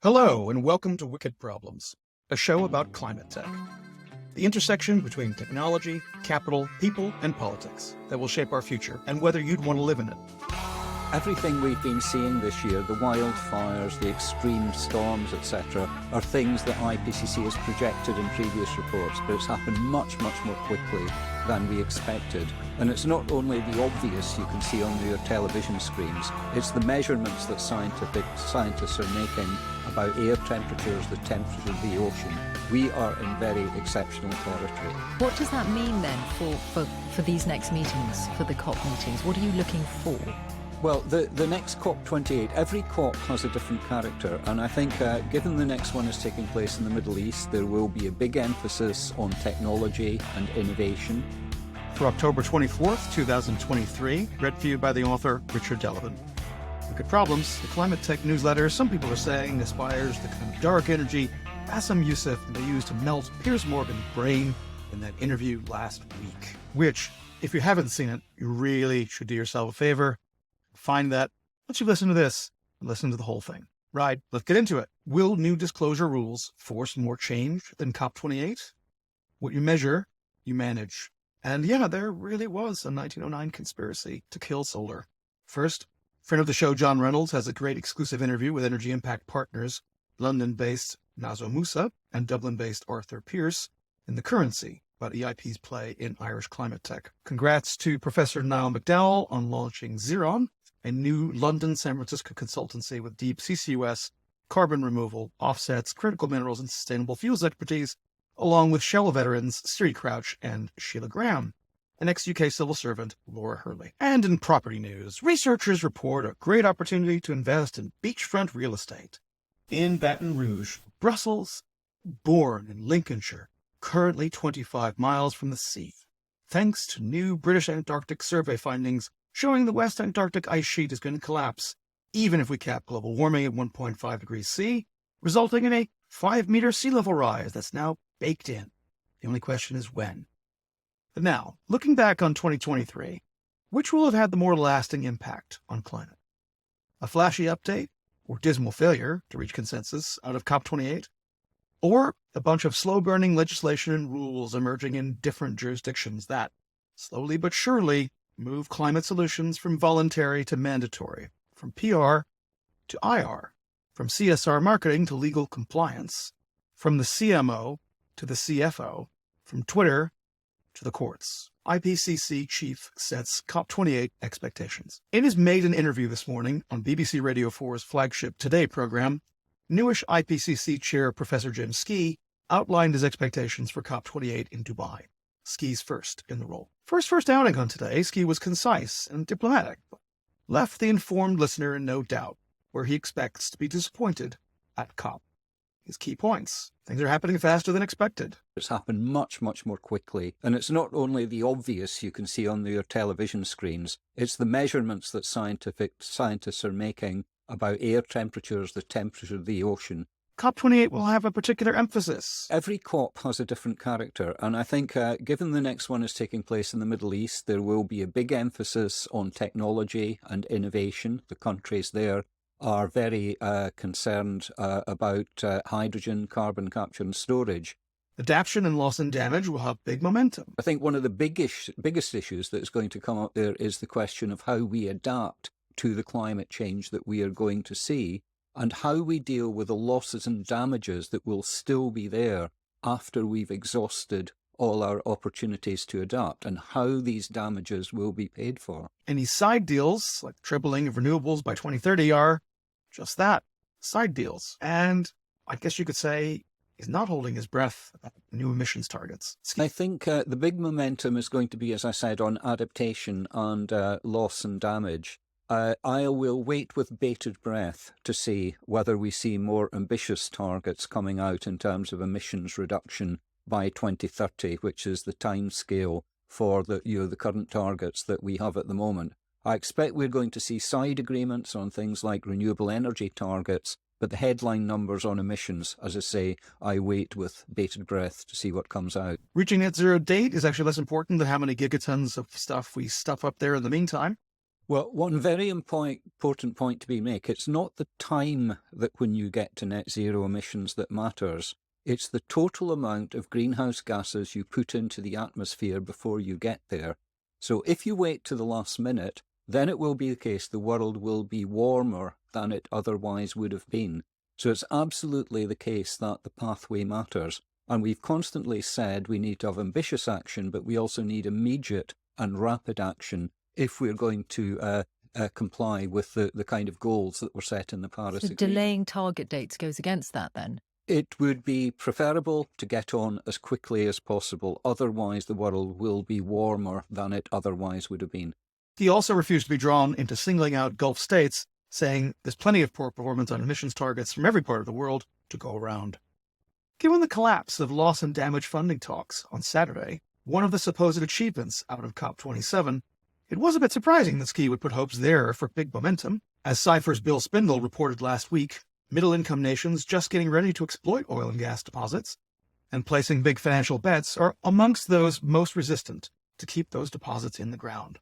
Hello, and welcome to Wicked Problems, a show about climate tech, the intersection between technology, capital, people, and politics that will shape our future and whether you'd want to live in it. Everything we've been seeing this year, the wildfires, the extreme storms, etc., are things that IPCC has projected in previous reports, but it's happened much more quickly than we expected. And it's not only the obvious you can see on your television screens, it's the measurements that scientists are making about air temperatures, the temperature of the ocean. We are in very exceptional territory. What does that mean then for these next meetings, for the COP meetings? What are you looking for? Well, the next COP28, every COP has a different character, and I think given the next one is taking place in the Middle East, there will be a big emphasis on technology and innovation. For October 24th, 2023, read for you by the author Richard Delavan. Wicked Problems, the climate tech newsletter some people are saying aspires the kind of dark energy Bassem Youssef and they used to melt Piers Morgan's brain in that interview last week, which, if you haven't seen it, you really should do yourself a favor. Find that once you listen to this, listen to the whole thing. Right, let's get into it. Will new disclosure rules force more change than COP28? What you measure, you manage. And yeah, there really was a 1909 conspiracy to kill solar. First, friend of the show John Reynolds has a great exclusive interview with Energy Impact partners, London-based Nazo Musa and Dublin-based Arthur Pearce, in The Currency, about EIP's play in Irish climate tech. Congrats to Professor Niall McDowell on launching Xeron, a new London-San Francisco consultancy with deep CCUS, carbon removal, offsets, critical minerals, and sustainable fuels expertise, along with Shell veterans Siri Crouch and Sheila Graham, and ex-UK civil servant Laura Hurley. And in property news, researchers report a great opportunity to invest in beachfront real estate. In Baton Rouge, Brussels, born in Lincolnshire, currently 25 miles from the sea, thanks to new British Antarctic survey findings showing the West Antarctic ice sheet is going to collapse, even if we cap global warming at 1.5 degrees C, resulting in a 5-meter sea level rise that's now baked in. The only question is when. But now, looking back on 2023, which will have had the more lasting impact on climate? A flashy update or dismal failure to reach consensus out of COP28? Or a bunch of slow-burning legislation and rules emerging in different jurisdictions that, slowly but surely, move climate solutions from voluntary to mandatory, from PR to IR, from CSR marketing to legal compliance, from the CMO to the CFO, from Twitter to the courts. IPCC chief sets COP28 expectations. In his maiden interview this morning on BBC Radio 4's flagship Today program, newish IPCC chair Professor Jim Skee outlined his expectations for COP28 in Dubai. Skee's first in the role. For his first outing on Today, Skee was concise and diplomatic, but left the informed listener in no doubt where he expects to be disappointed at COP. His key points. Things are happening faster than expected. It's happened much more quickly. And it's not only the obvious you can see on your television screens, it's the measurements that scientists are making about air temperatures, the temperature of the ocean. COP28 will have a particular emphasis. Every COP has a different character, and I think given the next one is taking place in the Middle East, there will be a big emphasis on technology and innovation. The countries there are very concerned about hydrogen, carbon capture and storage. Adaptation and loss and damage will have big momentum. I think one of the biggest issues that is going to come up there is the question of how we adapt to the climate change that we are going to see, and how we deal with the losses and damages that will still be there after we've exhausted all our opportunities to adapt, and how these damages will be paid for. Any side deals, like tripling of renewables by 2030, are just that, side deals. And I guess you could say he's not holding his breath about new emissions targets. I think the big momentum is going to be, as I said, on adaptation and loss and damage. I will wait with bated breath to see whether we see more ambitious targets coming out in terms of emissions reduction by 2030, which is the time scale for the current targets that we have at the moment. I expect we're going to see side agreements on things like renewable energy targets, but the headline numbers on emissions, as I say, I wait with bated breath to see what comes out. Reaching net zero date is actually less important than how many gigatons of stuff we stuff up there in the meantime. Well, one very important point to be made, it's not the time that when you get to net zero emissions that matters. It's the total amount of greenhouse gases you put into the atmosphere before you get there. So if you wait to the last minute, then it will be the case the world will be warmer than it otherwise would have been. So it's absolutely the case that the pathway matters. And we've constantly said we need to have ambitious action, but we also need immediate and rapid action if we're going to comply with the kind of goals that were set in the Paris Agreement. Delaying target dates goes against that then? It would be preferable to get on as quickly as possible. Otherwise, the world will be warmer than it otherwise would have been. He also refused to be drawn into singling out Gulf states, saying there's plenty of poor performance on emissions targets from every part of the world to go around. Given the collapse of loss and damage funding talks on Saturday, one of the supposed achievements out of COP27, it was a bit surprising that ski would put hopes there for big momentum. As Cypher's Bill Spindle reported last week, middle-income nations just getting ready to exploit oil and gas deposits and placing big financial bets are amongst those most resistant to keep those deposits in the ground.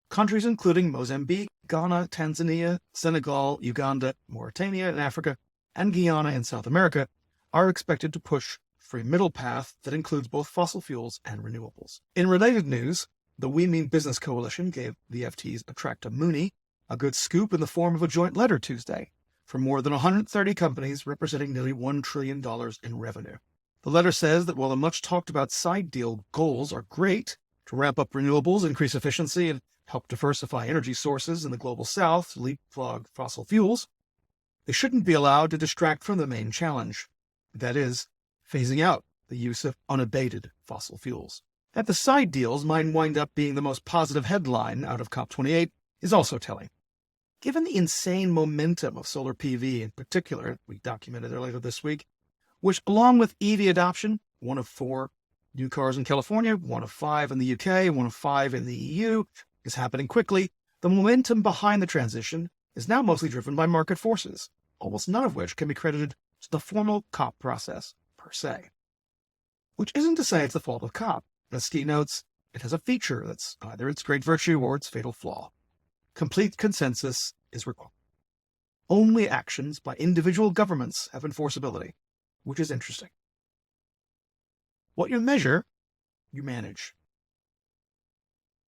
Countries including Mozambique, Ghana, Tanzania, Senegal, Uganda, Mauritania in Africa, and Guyana in South America are expected to push for a middle path that includes both fossil fuels and renewables. In related news, the We Mean Business Coalition gave the FT's Attracta Mooney a good scoop in the form of a joint letter Tuesday from more than 130 companies representing nearly $1 trillion in revenue. The letter says that while the much-talked-about side deal goals are great to ramp up renewables, increase efficiency, and help diversify energy sources in the global south to leapfrog fossil fuels, they shouldn't be allowed to distract from the main challenge. That is, phasing out the use of unabated fossil fuels. That the side deals might wind up being the most positive headline out of COP28 is also telling. Given the insane momentum of solar PV in particular, we documented earlier this week, which along with EV adoption, 1 of 4 new cars in California, 1 of 5 in the UK, 1 of 5 in the EU, is happening quickly, the momentum behind the transition is now mostly driven by market forces, almost none of which can be credited to the formal COP process per se. Which isn't to say it's the fault of COP. As Ski notes, it has a feature that's either its great virtue or its fatal flaw. Complete consensus is required. Only actions by individual governments have enforceability, which is interesting. What you measure, you manage.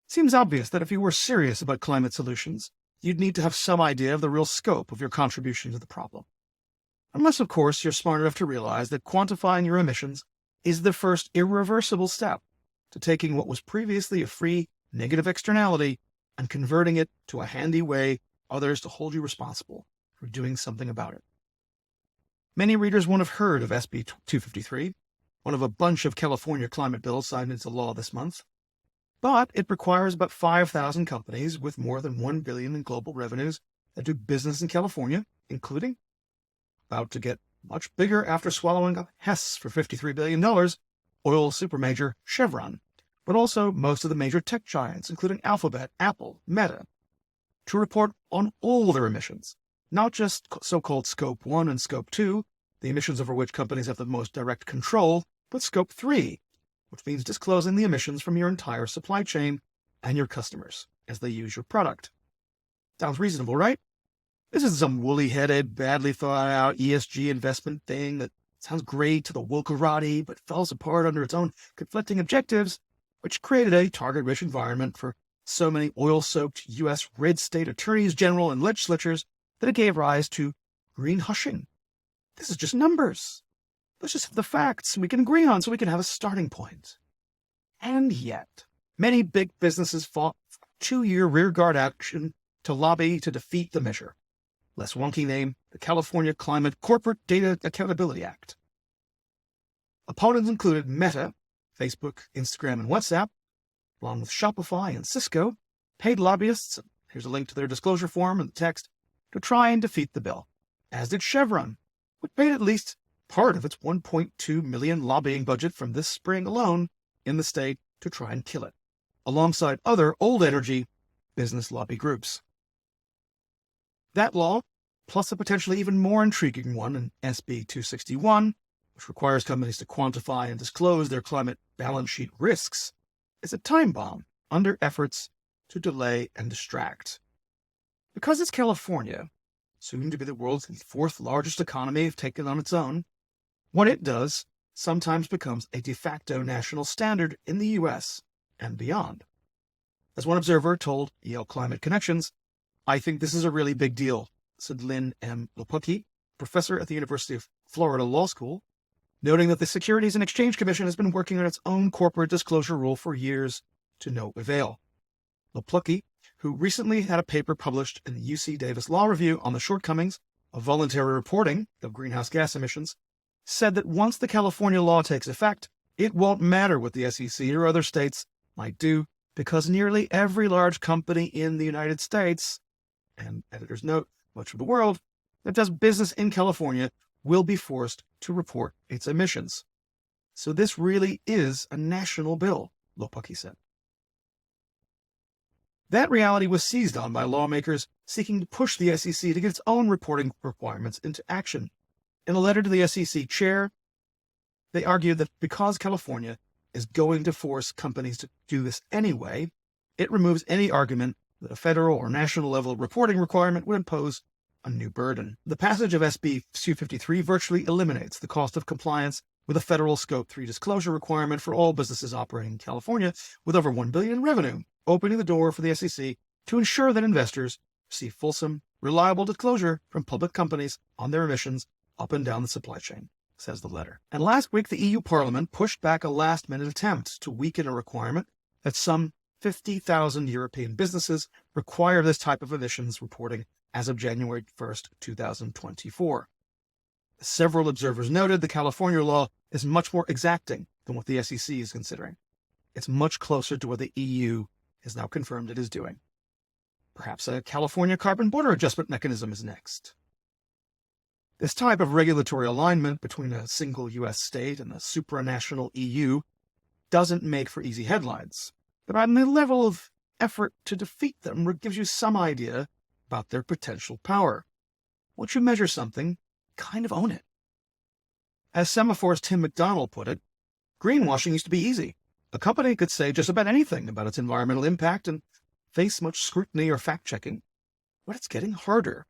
It seems obvious that if you were serious about climate solutions, you'd need to have some idea of the real scope of your contribution to the problem. Unless, of course, you're smart enough to realize that quantifying your emissions is the first irreversible step to taking what was previously a free negative externality and converting it to a handy way others to hold you responsible for doing something about it. Many readers won't have heard of SB 253, one of a bunch of California climate bills signed into law this month, but it requires about 5,000 companies with more than $1 billion in global revenues that do business in California, including, about to get much bigger after swallowing up Hess for $53 billion, oil supermajor Chevron, but also most of the major tech giants, including Alphabet, Apple, Meta, to report on all their emissions, not just so-called Scope 1 and Scope 2, the emissions over which companies have the most direct control, but Scope 3, which means disclosing the emissions from your entire supply chain and your customers as they use your product. Sounds reasonable, right? This is some woolly-headed, badly thought-out ESG investment thing that sounds great to the woke-a-rati, but falls apart under its own conflicting objectives, which created a target-rich environment for so many oil-soaked U.S. red state attorneys general and legislatures that it gave rise to green hushing. This is just numbers. Let's just have the facts we can agree on so we can have a starting point. And yet, many big businesses fought for 2-year rearguard action to lobby to defeat the measure. Less wonky name, the California Climate Corporate Data Accountability Act. Opponents included Meta, Facebook, Instagram, and WhatsApp, along with Shopify and Cisco, paid lobbyists, here's a link to their disclosure form in the text, to try and defeat the bill, as did Chevron, which paid at least part of its $1.2 million lobbying budget from this spring alone in the state to try and kill it, alongside other old energy business lobby groups. That law, plus a potentially even more intriguing one in SB 261, which requires companies to quantify and disclose their climate balance sheet risks, is a time bomb under efforts to delay and distract Because it's California, soon to be the world's fourth largest economy if taken on its own, what it does sometimes becomes a de facto national standard in the U.S. and beyond. As one observer told Yale Climate Connections, "I think this is a really big deal," said Lynn M. Lopucki, professor at the University of Florida Law School, noting that the Securities and Exchange Commission has been working on its own corporate disclosure rule for years to no avail. Lopucki, who recently had a paper published in the UC Davis Law Review on the shortcomings of voluntary reporting of greenhouse gas emissions, said that once the California law takes effect, it won't matter what the SEC or other states might do, because nearly every large company in the United States, and editors note, much of the world, that does business in California will be forced to report its emissions. So this really is a national bill, Lopucki said. That reality was seized on by lawmakers seeking to push the SEC to get its own reporting requirements into action. In a letter to the SEC chair, they argued that because California is going to force companies to do this anyway, it removes any argument that a federal or national level reporting requirement would impose a new burden. The passage of SB 253 virtually eliminates the cost of compliance with a federal Scope 3 disclosure requirement for all businesses operating in California with over $1 billion in revenue, opening the door for the SEC to ensure that investors receive fulsome, reliable disclosure from public companies on their emissions up and down the supply chain, says the letter. And last week, the EU Parliament pushed back a last-minute attempt to weaken a requirement that some 50,000 European businesses require this type of emissions reporting as of January 1st, 2024. Several observers noted the California law is much more exacting than what the SEC is considering. It's much closer to what the EU has now confirmed it is doing. Perhaps a California carbon border adjustment mechanism is next. This type of regulatory alignment between a single U.S. state and a supranational EU doesn't make for easy headlines, but on the level of effort to defeat them gives you some idea about their potential power. Once you measure something, kind of own it. As Semaphore's Tim McDonald put it, greenwashing used to be easy. A company could say just about anything about its environmental impact and face much scrutiny or fact-checking, but it's getting harder.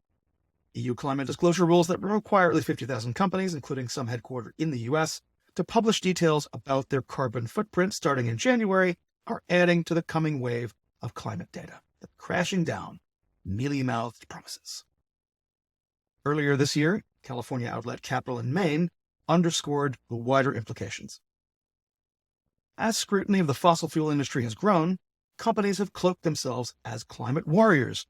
EU climate disclosure rules that require at least 50,000 companies, including some headquartered in the U.S., to publish details about their carbon footprint starting in January are adding to the coming wave of climate data, crashing down mealy-mouthed promises. Earlier this year, California outlet Capital in Maine underscored the wider implications. As scrutiny of the fossil fuel industry has grown, companies have cloaked themselves as climate warriors,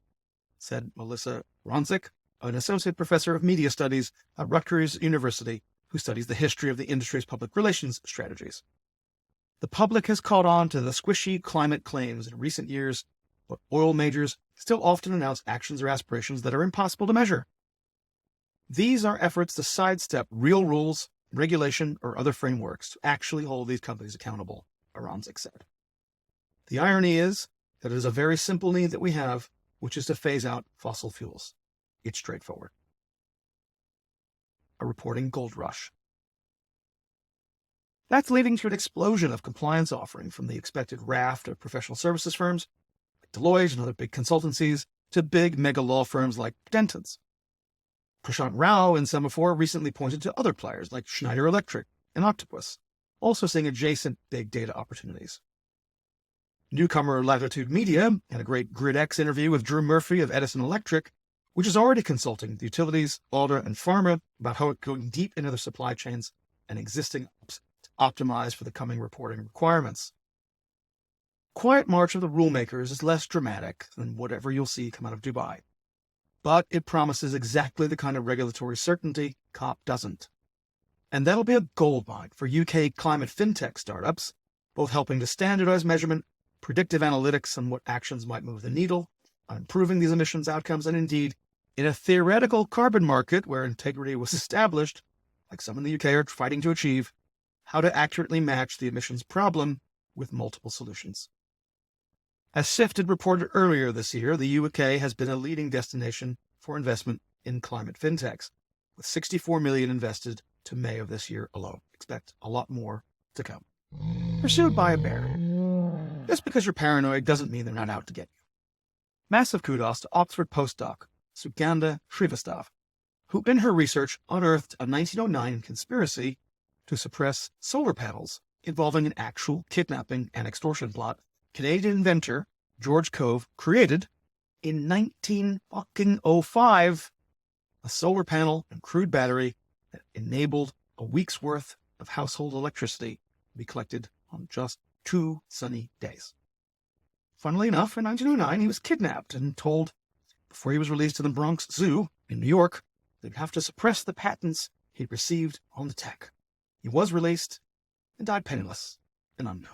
said Melissa Ronzik, an associate professor of media studies at Rutgers University who studies the history of the industry's public relations strategies. The public has caught on to the squishy climate claims in recent years, but oil majors still often announce actions or aspirations that are impossible to measure. These are efforts to sidestep real rules, regulation, or other frameworks to actually hold these companies accountable, Aronzik said. The irony is that it is a very simple need that we have, which is to phase out fossil fuels. It's straightforward. A reporting gold rush. That's leading to an explosion of compliance offering from the expected raft of professional services firms like Deloitte and other big consultancies to big mega law firms like Dentons. Prashant Rao in Semaphore recently pointed to other players like Schneider Electric and Octopus, also seeing adjacent big data opportunities. Newcomer Latitude Media had a great GridX interview with Drew Murphy of Edison Electric, which is already consulting the utilities, Alder, and pharma about how it's going deep into their supply chains and existing ops to optimize for the coming reporting requirements. Quiet march of the rulemakers is less dramatic than whatever you'll see come out of Dubai, but it promises exactly the kind of regulatory certainty COP doesn't. And that'll be a goldmine for UK climate fintech startups, both helping to standardize measurement, predictive analytics on what actions might move the needle on improving these emissions outcomes, and indeed, in a theoretical carbon market where integrity was established, like some in the UK are fighting to achieve, how to accurately match the emissions problem with multiple solutions. As SIFT had reported earlier this year, the UK has been a leading destination for investment in climate fintechs, with $64 million invested to May of this year alone. Expect a lot more to come. Pursued by a bear. Just because you're paranoid doesn't mean they're not out to get you. Massive kudos to Oxford postdoc Sugandha Srivastava, who in her research unearthed a 1909 conspiracy to suppress solar panels involving an actual kidnapping and extortion plot Canadian inventor George Cove created in 1905, a solar panel and crude battery that enabled a week's worth of household electricity to be collected on just 2 sunny days. Funnily enough, in 1909, he was kidnapped and told, before he was released to the Bronx Zoo in New York, they'd have to suppress the patents he'd received on the tech. He was released and died penniless and unknown.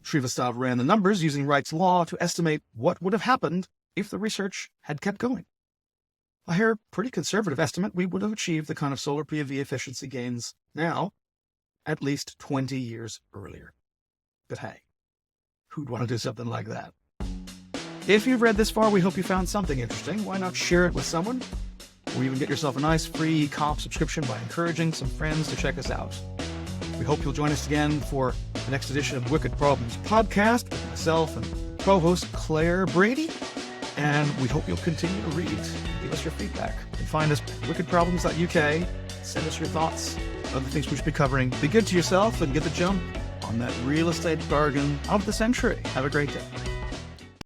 Srivastava ran the numbers using Wright's law to estimate what would have happened if the research had kept going. By her pretty conservative estimate, we would have achieved the kind of solar PV efficiency gains now at least 20 years earlier. But hey, who'd want to do something like that? If you've read this far, we hope you found something interesting. Why not share it with someone? Or even get yourself a nice free COP subscription by encouraging some friends to check us out. We hope you'll join us again for the next edition of Wicked Problems podcast with myself and co-host Claire Brady. And we hope you'll continue to read. Give us your feedback. You can find us at wickedproblems.uk. Send us your thoughts, other things we should be covering. Be good to yourself and get the jump on that real estate bargain of the century. Have a great day.